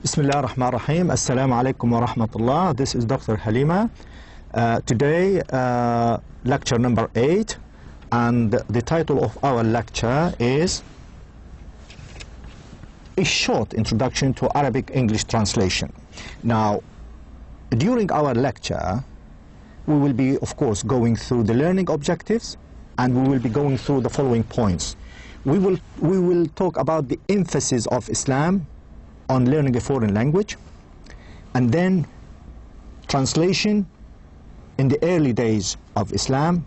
Bismillah ar-Rahman ar-Rahim. Assalamu alaikum wa rahmatullah. This is Dr. Halimah. Today, lecture number 8, and the title of our lecture is A Short Introduction to Arabic English Translation. Now, during our lecture, we will be, of course, going through the learning objectives, and we will be going through the following points. We will talk about the emphasis of Islam on learning a foreign language, and then translation in the early days of Islam,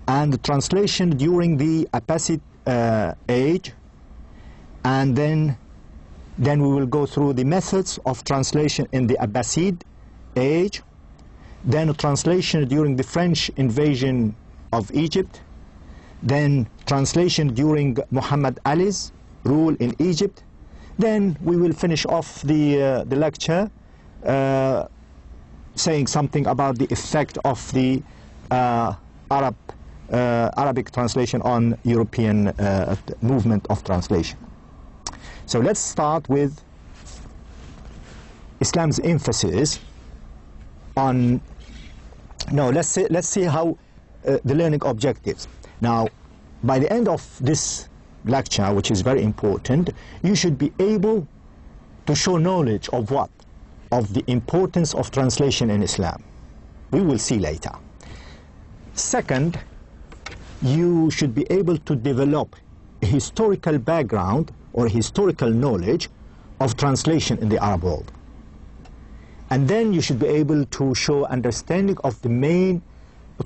and the translation during the Abbasid age, and then we will go through the methods of translation in the Abbasid age, then a translation during the French invasion of Egypt, then translation during Muhammad Ali's rule in Egypt. Then we will finish off the lecture saying something about the effect of the Arabic translation on European movement of translation. So let's start with Islam's emphasis on, let's see how the learning objectives. Now, by the end of this lecture, which is very important, you should be able to show knowledge of what? Of the importance of translation in Islam. We will see later. Second, you should be able to develop a historical background or historical knowledge of translation in the Arab world. And then you should be able to show understanding of the main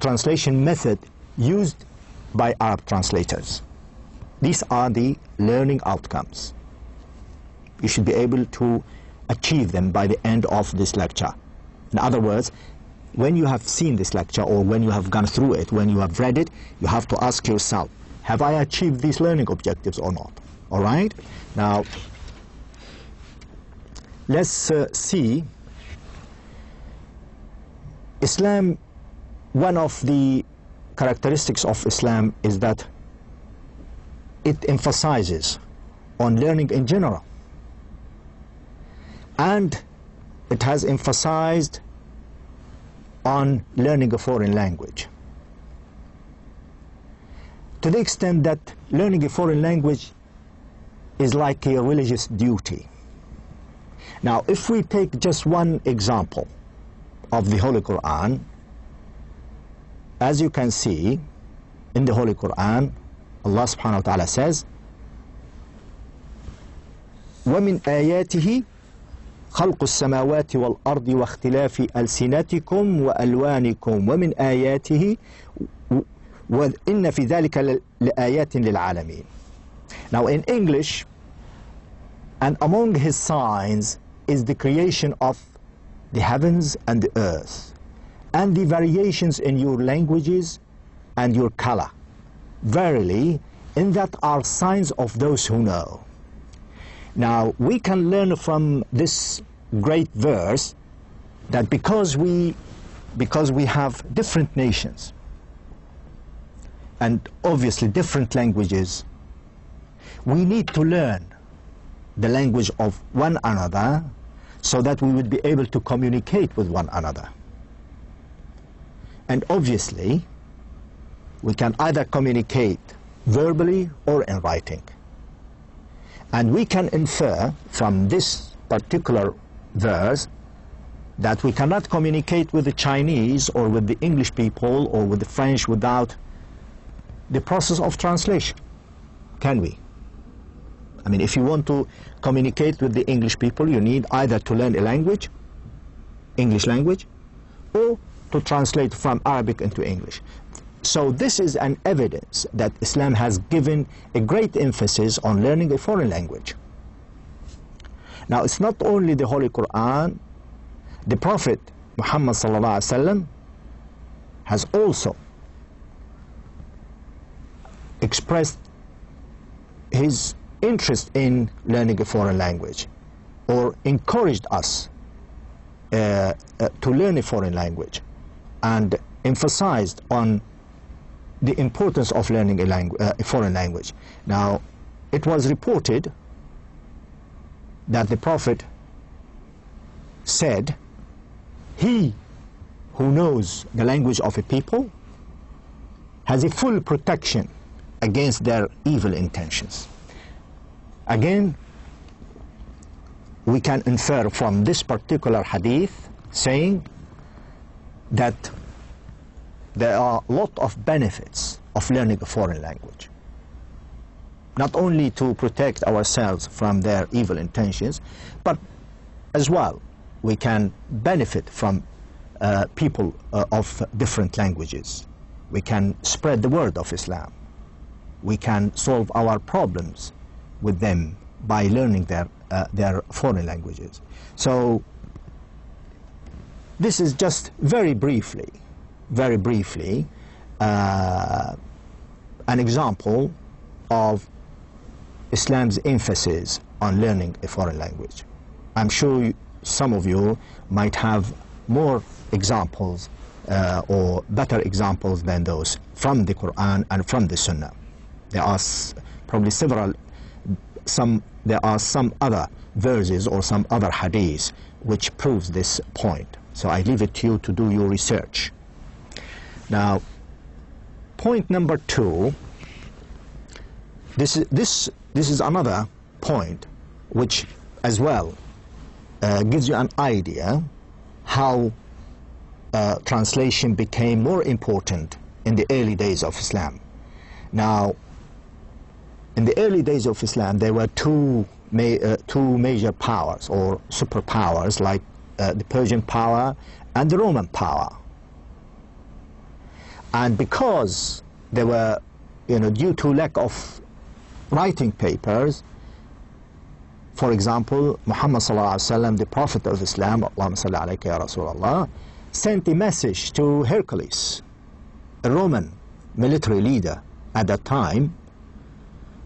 translation method used by Arab translators. These are the learning outcomes. You should be able to achieve them by the end of this lecture. In other words, when you have seen this lecture, or when you have gone through it, when you have read it, you have to ask yourself, have I achieved these learning objectives or not? All right? Now, let's see. Islam, one of the characteristics of Islam is that it emphasizes on learning in general, and it has emphasized on learning a foreign language, to the extent that learning a foreign language is like a religious duty. Now, if we take just one example of the Holy Quran, as you can see in the Holy Quran, Allah subhanahu wa ta'ala says, وَمِنْ آيَاتِهِ خَلْقُ السَّمَاوَاتِ وَالْأَرْضِ وَاخْتِلَافِ أَلْسِنَتِكُمْ وَأَلْوَانِكُمْ وَمِنْ آيَاتِهِ وَإِنَّ فِي ذَلِكَ لَآيَاتٍ لِلْعَالَمِينَ. Now, in English, and among his signs is the creation of the heavens and the earth, and the variations in your languages and your color. Verily, in that are signs of those who know. Now, we can learn from this great verse that because we have different nations and obviously different languages, we need to learn the language of one another so that we would be able to communicate with one another. And obviously, we can either communicate verbally or in writing. And we can infer from this particular verse that we cannot communicate with the Chinese or with the English people or with the French without the process of translation. Can we? I mean, if you want to communicate with the English people, you need either to learn a language, English language, or to translate from Arabic into English. So this is an evidence that Islam has given a great emphasis on learning a foreign language. Now, it's not only the Holy Quran. The Prophet Muhammad sallallahu alaihi wasallam has also expressed his interest in learning a foreign language, or encouraged us to learn a foreign language, and emphasized on the importance of learning a foreign language. Now, it was reported that the Prophet said, he who knows the language of a people has a full protection against their evil intentions. Again, we can infer from this particular hadith saying that there are a lot of benefits of learning a foreign language. Not only to protect ourselves from their evil intentions, but as well we can benefit from people of different languages. We can spread the word of Islam. We can solve our problems with them by learning their foreign languages. So this is just very briefly an example of Islam's emphasis on learning a foreign language. I'm sure some of you might have more examples or better examples than those from the Quran and from the Sunnah. There are probably there are some other verses or some other hadiths which proves this point. So I leave it to you to do your research. Now, point number 2, this is another point which as well gives you an idea how translation became more important in the early days of Islam. Now, in the early days of Islam, there were two major powers or superpowers, like the Persian power and the Roman power. And because they were, due to lack of writing papers, for example, Muhammad sallallahu alaihi wasallam, the Prophet of Islam, Allahumma salli alayka ya Rasulullah, sent a message to Hercules, a Roman military leader at that time,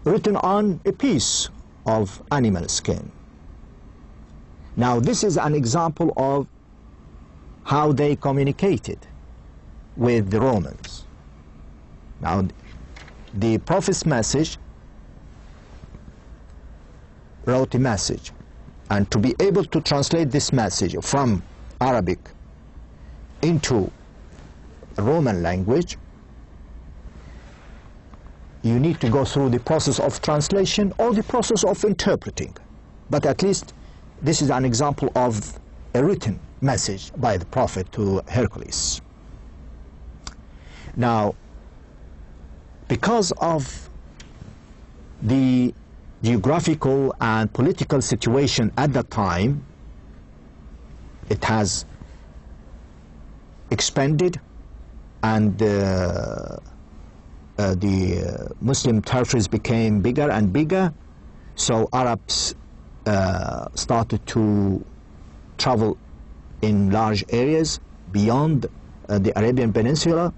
written on a piece of animal skin. Now, this is an example of how they communicated with the Romans. Now, the Prophet's message wrote a message, and to be able to translate this message from Arabic into Roman language, you need to go through the process of translation or the process of interpreting. But at least this is an example of a written message by the Prophet to Hercules. Now, because of the geographical and political situation at that time, it has expanded, and the Muslim territories became bigger and bigger, so Arabs started to travel in large areas beyond the Arabian Peninsula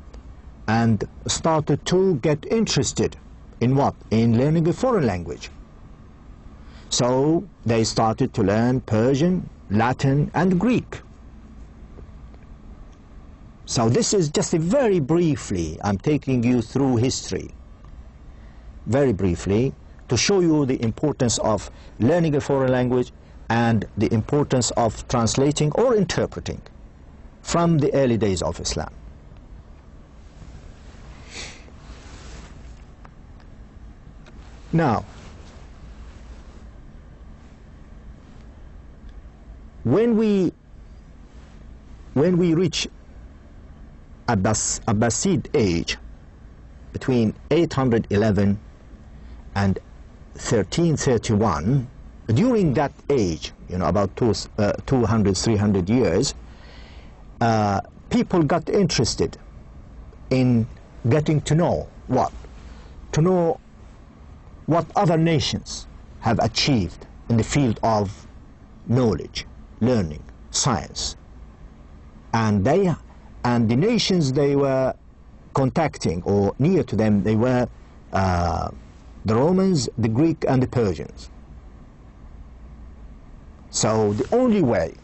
and started to get interested in what? In learning a foreign language. So they started to learn Persian, Latin, and Greek. So this is just very briefly, I'm taking you through history, very briefly, to show you the importance of learning a foreign language and the importance of translating or interpreting from the early days of Islam. Now, when we reach Abbasid age, between 811 and 1331, during that age, about 200, 300 years, people got interested in getting to know what? To know what other nations have achieved in the field of knowledge, learning, science. And the nations they were contacting or near to them, they were the Romans, the Greek, and the Persians. So the only way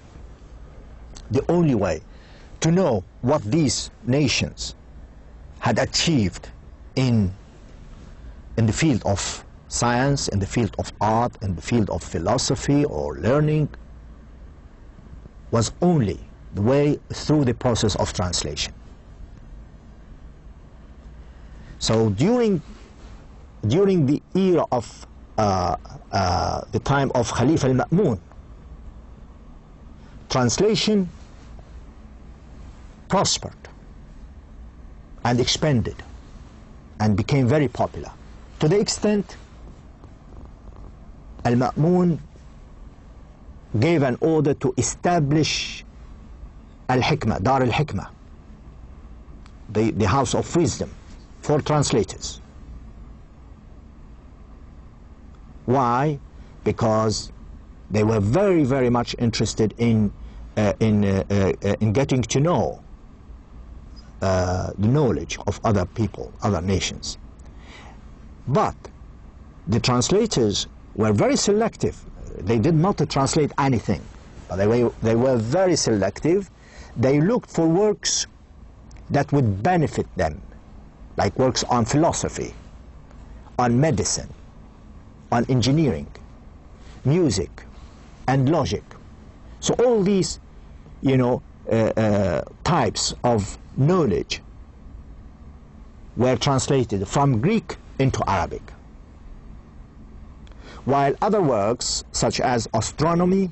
to know what these nations had achieved in the field of science, in the field of art, in the field of philosophy or learning, was only the way through the process of translation. So during the era of the time of Khalifa al-Ma'mun, translation prospered and expanded and became very popular, to the extent al-Ma'mun gave an order to establish al-Hikmah, Dar al-Hikmah, the house of wisdom for translators. Why? Because they were very, very much interested in getting to know the knowledge of other people, other nations. But the translators were very selective. They did not translate anything, but they were very selective. They looked for works that would benefit them, like works on philosophy, on medicine, on engineering, music, and logic. So all these, types of knowledge were translated from Greek into Arabic. While other works, such as astronomy,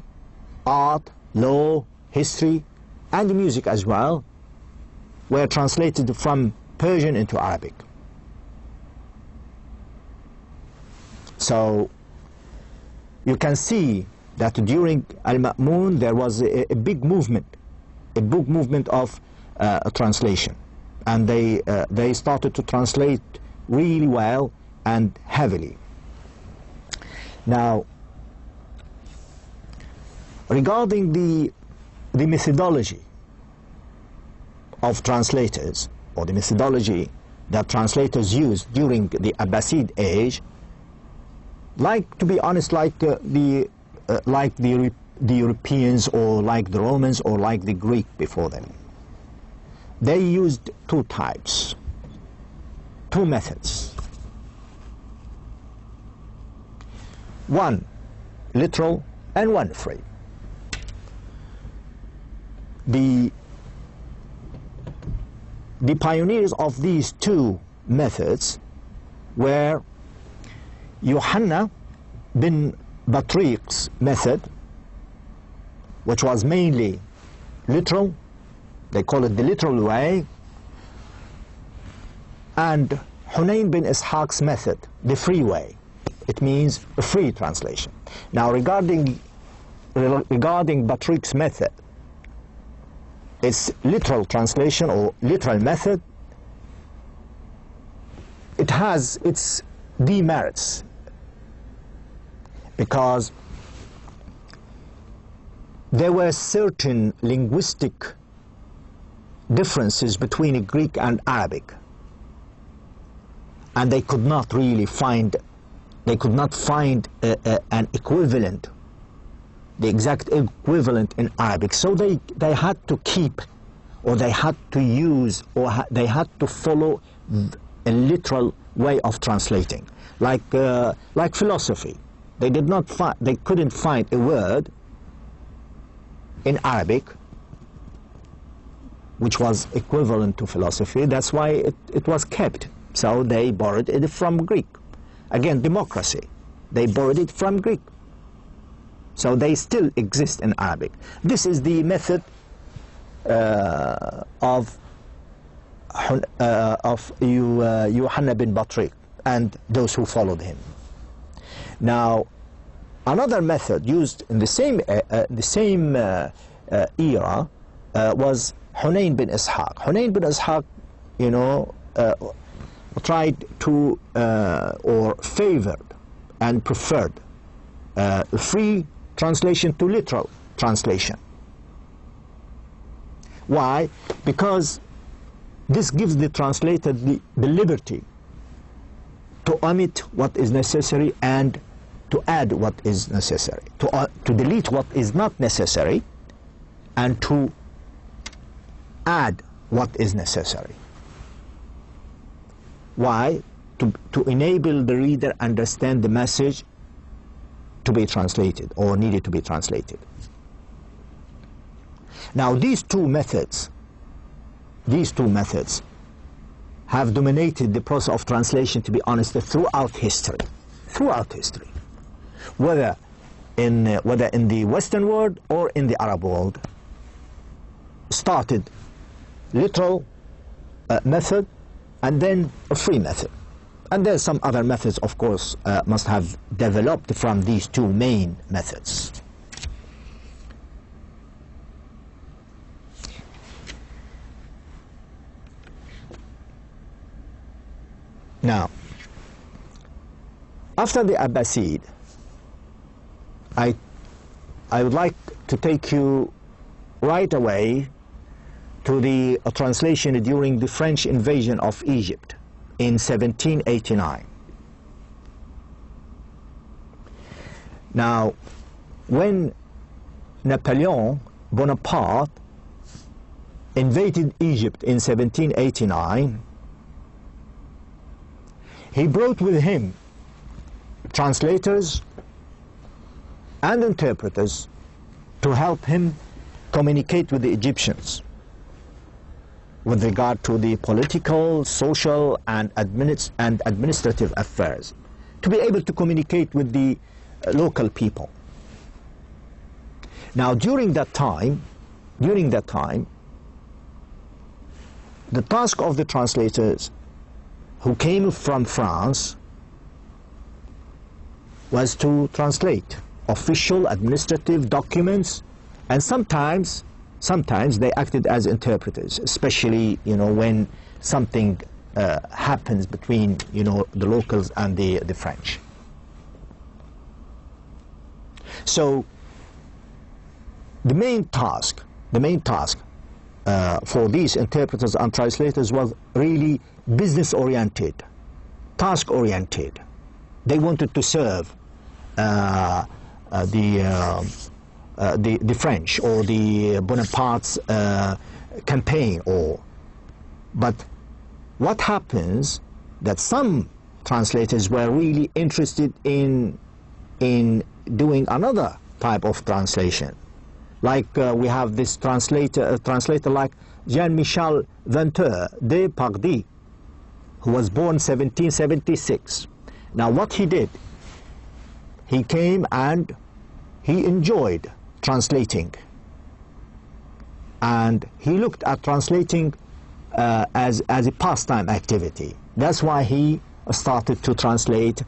art, law, history, and music as well, were translated from Persian into Arabic. So you can see that during al-Ma'mun there was a big movement of translation, and they started to translate really well and heavily. Now, regarding the methodology of translators, or the methodology that translators used during the Abbasid age, to be honest, like the Europeans, or like the Romans, or like the Greek before them, they used two types, two methods. One literal and one free. The pioneers of these two methods were Yohanna bin Batriq's method, which was mainly literal. They call it the literal way. And Hunayn bin Ishaq's method, the free way. It means a free translation. Now, regarding Batriq's method, its literal translation or literal method, it has its demerits, because there were certain linguistic differences between Greek and Arabic, and they could not really find an equivalent, the exact equivalent in Arabic. So they had to keep, or they had to use, or they had to follow a literal way of translating, like philosophy. They couldn't find a word in Arabic which was equivalent to philosophy. That's why it was kept. So they borrowed it from Greek. Again, democracy. They borrowed it from Greek. So they still exist in Arabic. This is the method of Yohanna bin Batriq and those who followed him. Now, another method used in the same era was Hunayn bin Ishaq. Hunayn bin Ishaq, tried to or favored and preferred free translation to literal translation. Why? Because this gives the translator the liberty to omit what is necessary and to add what is necessary, to delete what is not necessary, and to add what is necessary. Why? To enable the reader understand the message to be translated or needed to be translated. Now these two methods have dominated the process of translation, to be honest, throughout history. Whether in the Western world or in the Arab world. Started literal method, and then a free method. And there's some other methods, of course, must have developed from these two main methods. Now, after the Abbasid, I would like to take you right away to the translation during the French invasion of Egypt in 1789. Now, when Napoleon Bonaparte invaded Egypt in 1789, he brought with him translators and interpreters to help him communicate with the Egyptians with regard to the political, social, and administrative affairs, to be able to communicate with the local people. Now, during that time, the task of the translators who came from France was to translate official administrative documents, and sometimes they acted as interpreters, especially when something happens between the locals and the French. So the main task for these interpreters and translators was really business oriented, task oriented. They wanted to serve the French or the Bonaparte's campaign. But what happens that some translators were really interested in doing another type of translation. Like we have this translator like Jean-Michel Venteur de Pardy, who was born 1776. Now what he did, he came and he enjoyed translating, and he looked at translating as a pastime activity. That's why he started to translate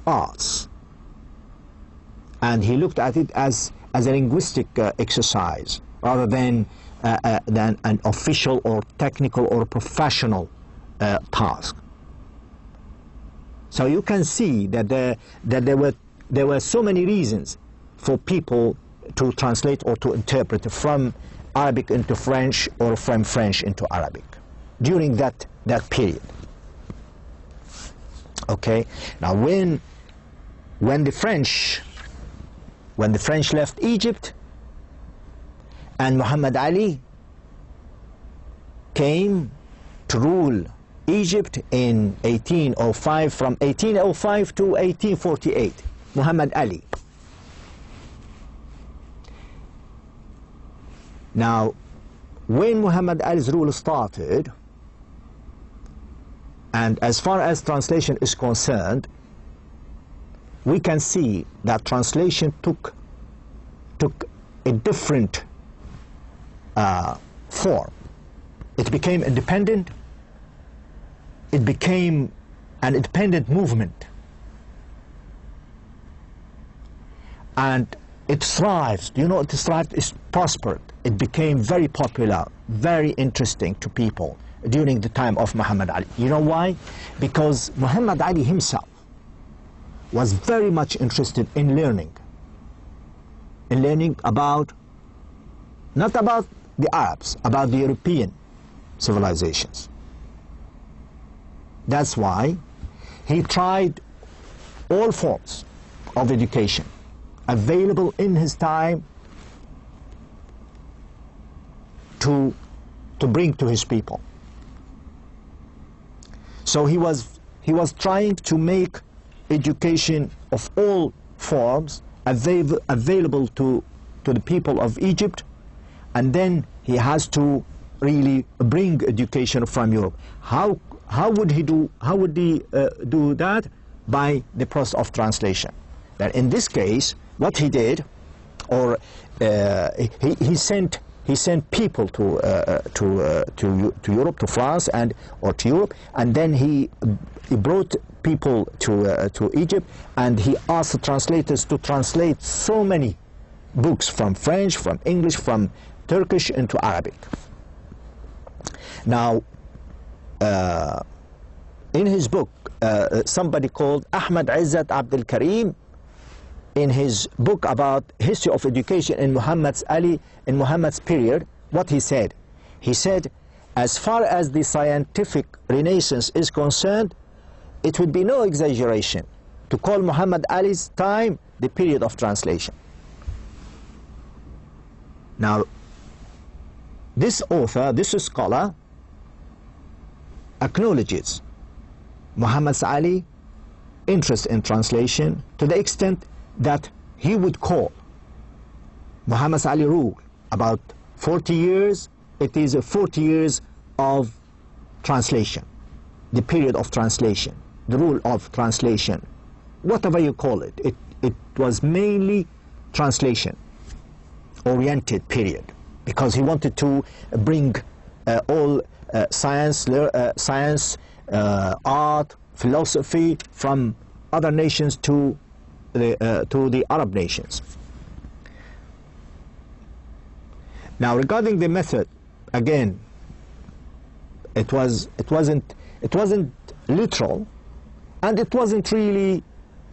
arts, and he looked at it as a linguistic exercise rather than an official or technical or professional task. So you can see that there were so many reasons for people to translate or to interpret from Arabic into French or from French into Arabic during that period. Okay. Now when the French left Egypt and Muhammad Ali came to rule Egypt in 1805, from 1805 to 1848, Muhammad Ali. Now, when Muhammad Ali's rule started, and as far as translation is concerned, we can see that translation took a different form. It became independent. It became an independent movement, and it thrived. It thrived, it prospered. It became very popular, very interesting to people during the time of Muhammad Ali. You know why? Because Muhammad Ali himself was very much interested in learning about, not about the Arabs, about the European civilizations. That's why he tried all forms of education available in his time to bring to his people. So he was trying to make education of all forms available to to the people of Egypt, and then he has to really bring education from Europe. How would he do that? By the process of translation. That in this case, what he did, or he sent people to Europe, to France, or to Europe, and then he brought people to Egypt, and he asked the translators to translate so many books from French, from English, from Turkish into Arabic. Now, in his book, somebody called Ahmad Izzat Abdul Karim, in his book about history of education in Muhammad's period, what he said? He said, as far as the scientific renaissance is concerned, it would be no exaggeration to call Muhammad Ali's time the period of translation. Now, this author, this scholar, acknowledges Muhammad Ali interest in translation to the extent that he would call Muhammad Ali rule about 40 years, it is 40 years of translation, the period of translation, the rule of translation, whatever you call it. It was mainly translation-oriented period, because he wanted to bring all science, art, philosophy from other nations to the Arab nations. Now, regarding the method, again, it wasn't literal, and it wasn't really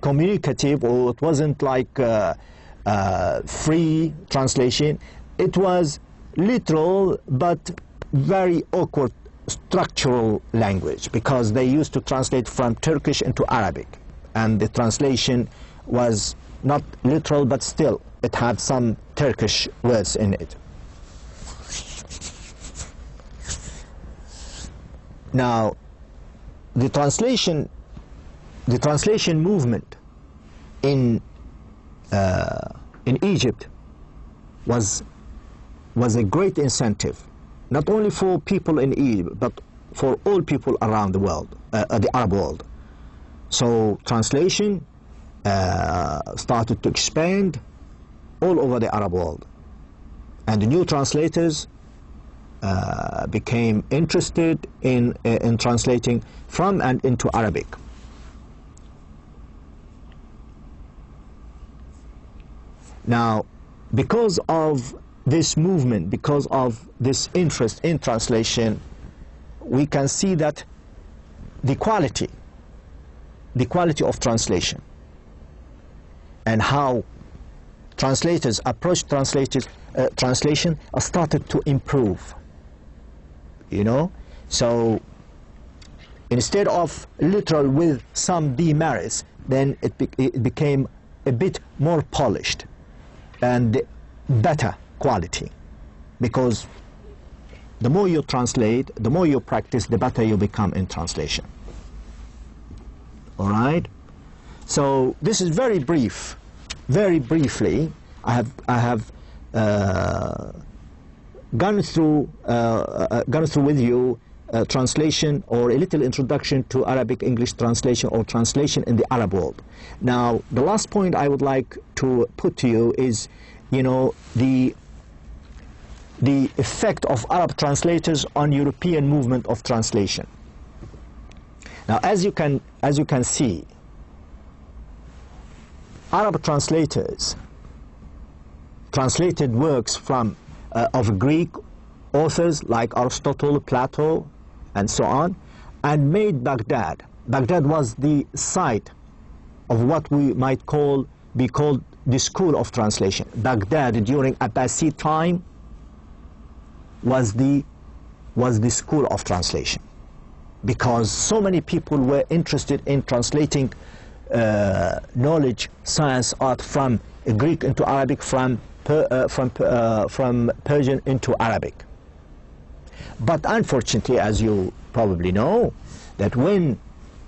communicative, or it wasn't like free translation. It was literal, but very awkward structural language, because they used to translate from Turkish into Arabic, and the translation was not literal, but still it had some Turkish words in it. Now, the translation movement in Egypt was a great incentive, not only for people in Egypt, but for all people around the world, the Arab world. So translation started to expand all over the Arab world, and the new translators became interested in translating from and into Arabic. Now, because of this movement, because of this interest in translation, we can see that the quality of translation and how translators approach translation started to improve. You know, so instead of literal with some demerits, then it became a bit more polished and better quality, because the more you translate, the more you practice, the better you become in translation. All right? So this is very brief. Very briefly, I have gone through with you translation, or a little introduction to Arabic-English translation, or translation in the Arab world. Now, the last point I would like to put to you is, you know, the effect of Arab translators on European movement of translation. Now, as you can see, Arab translators translated works from of Greek authors like Aristotle, Plato, and so on, and made Baghdad. Baghdad was the site of what we might be called the school of translation. Baghdad during Abbasid time was the school of translation, because so many people were interested in translating knowledge, science, art from Greek into Arabic, from Persian into Arabic. But unfortunately, as you probably know, that when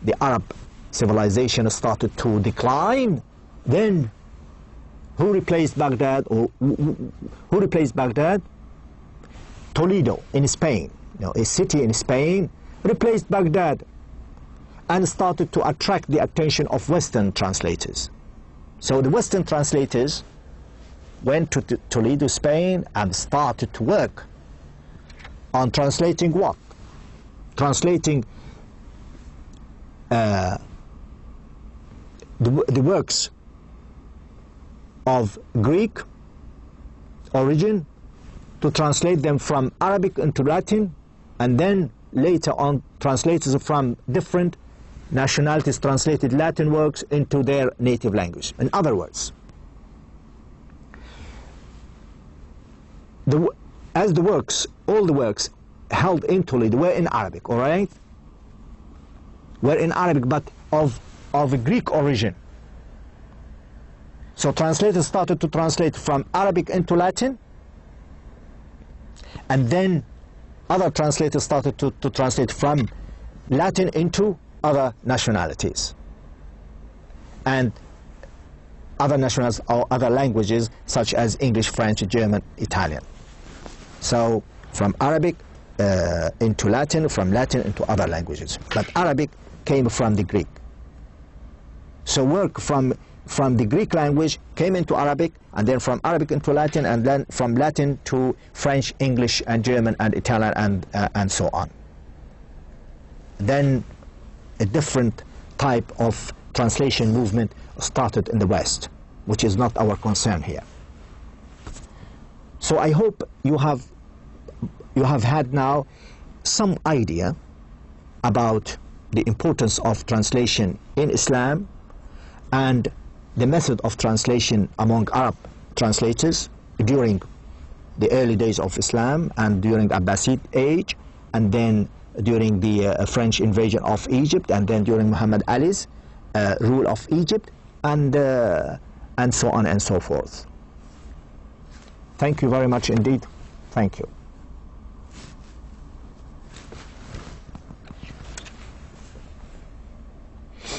the Arab civilization started to decline, then Who replaced Baghdad, or who replaced Baghdad? Toledo in Spain, a city in Spain, replaced Baghdad and started to attract the attention of Western translators. So the Western translators went to Toledo, Spain, and started to work on translating what? Translating the works of Greek origin, to translate them from Arabic into Latin, and then later on translators from different nationalities translated Latin works into their native language. In other words, all the works held in Toledo were in Arabic, all right? Were in Arabic, but of a Greek origin. So translators started to translate from Arabic into Latin, and then other translators started to translate from Latin into other nationalities and other nationalities or other languages such as English, French, German, Italian. So from Arabic into Latin, from Latin into other languages. But Arabic came from the Greek. So work from the Greek language came into Arabic, and then from Arabic into Latin, and then from Latin to French, English, and German, and Italian, and so on. Then a different type of translation movement started in the West, which is not our concern here. So I hope you have had now some idea about the importance of translation in Islam and the method of translation among Arab translators during the early days of Islam and during Abbasid age, and then during the French invasion of Egypt, and then during Muhammad Ali's rule of Egypt, and so on and so forth. Thank you very much indeed. Thank you.